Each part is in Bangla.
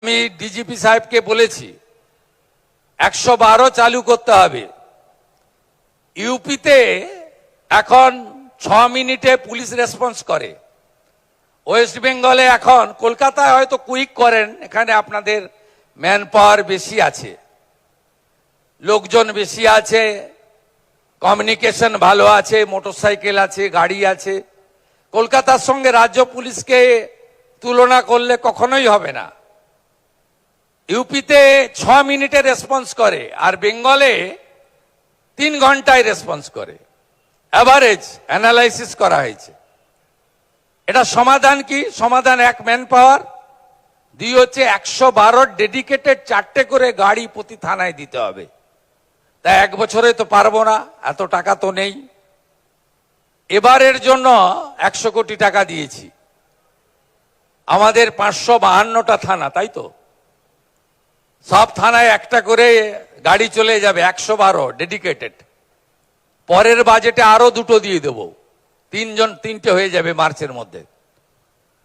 আমি ডিজিপি সাহেবকে বলেছি 112 চালু করতে হবে। ইউপিতে এখন 6 মিনিটে পুলিশ রেসপন্স করে। ওয়েস্ট বেঙ্গলে এখন, কলকাতায় হয়তো কুইক করেন, এখানে আপনাদের ম্যান পাওয়ার বেশি আছে, লোকজন বেশি আছে, কমিউনিকেশন ভালো আছে, মোটরসাইকেল আছে, গাড়ি আছে। কলকাতার সঙ্গে রাজ্য পুলিশকে তুলনা করলে কখনোই হবে না। ইউপিতে 6 মিনিটে রেসপন্স করে, আর বেঙ্গলে 3 ঘন্টায় রেসপন্স করে। অ্যাভারেজ অ্যানালাইসিস করা হয়েছে। এটা সমাধান কি? সমাধান এক, ম্যান পাওয়ার, 2 হচ্ছে 112 ডেডিকেটেড 4টে করে গাড়ি প্রতি থানায় দিতে হবে। তাই 1 বছরে তো পারবো না, এত টাকা তো নেই। এবারের জন্য 100 কোটি টাকা দিয়েছি। আমাদের 552টা থানা, তাই তো? সব থানায় একটা করে গাড়ি চলে যাবে, 112 ডেডিকেটেড। পরের বাজেটে আরো 2টো দিয়ে দেব, 3টে হয়ে যাবে মার্চের মধ্যে।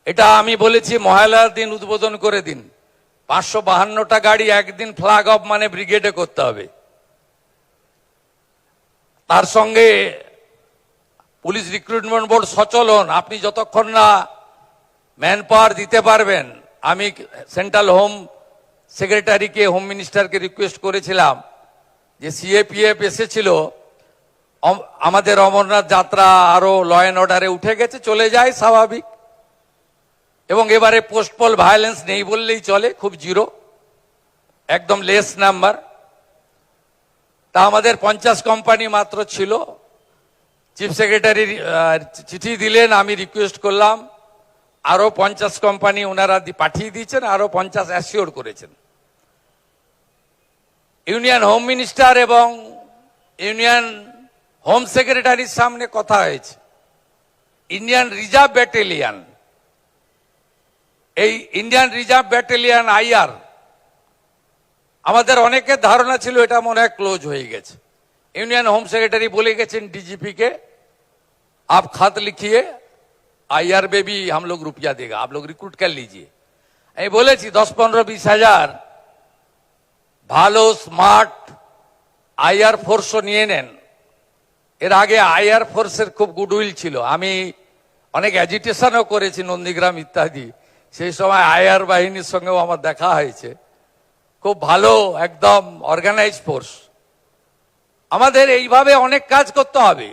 এটা আমি বলেছি মহালয়ার দিন উদ্বোধন করে দিন। 552টা গাড়ি একদিন ফ্ল্যাগ অফ মানে ব্রিগেডে করতে হবে। তার সঙ্গে পুলিশ রিক্রুটমেন্ট বোর্ড সচলন। আপনি যতক্ষণ না ম্যান পাওয়ার দিতে পারবেন, আমি সেন্ট্রাল হোম সেক্রেটারিকে, হোম মিনিস্টারকে রিকোয়েস্ট করেছিলাম যে সিএপিএফ এসেছিল, আমাদের অমরনাথ যাত্রা আরো ল অ্যান্ড অর্ডারে উঠে গেছে, চলে যায় স্বাভাবিক, এবং এবারে পোস্টপল ভায়োলেন্স নেই বললেই চলে, খুব জিরো, একদম লেস নাম্বার। তা আমাদের 50 কোম্পানি মাত্র ছিল। চিফ সেক্রেটারি চিঠি দিলেন, আমি রিকোয়েস্ট করলাম, আরো 50 কোম্পানি ওনারা পাঠিয়ে দিয়েছেন, আরো 50 অ্যাসিওর করেছেন। ইউনিয়ন হোম মিনিস্টার এবং ইউনিয়ন হোম সেক্রেটারির সামনে কথা হয়েছে। ইন্ডিয়ান রিজার্ভ ব্যাটালিয়ান, এই ইন্ডিয়ান রিজার্ভ ব্যাটালিয়ান আইআর, আমাদের অনেকের ধারণা ছিল এটা মনে হয় ক্লোজ হয়ে গেছে। ইউনিয়ন হোম সেক্রেটারি বলে গেছেন डीजीपी के, आप खत लिखिए, आईआर में भी हम लोग रुपया देगा, आप लोग रिक्रूट कर लीजिए। আমি বলেছি 10-15-20 হাজার ভালো স্মার্ট আইআর ফোর্সও নিয়ে নেন। এর আগে আইআর ফোর্সের খুব গুডউইল ছিল, আমি অনেক অ্যাজিটেশনও করেছি নন্দীগ্রাম ইত্যাদি। সেই সময় আইআর বাহিনীর সঙ্গেও আমার দেখা হয়েছে, খুব ভালো, একদম অর্গানাইজ ফোর্স। আমাদের এইভাবে অনেক কাজ করতে হবে।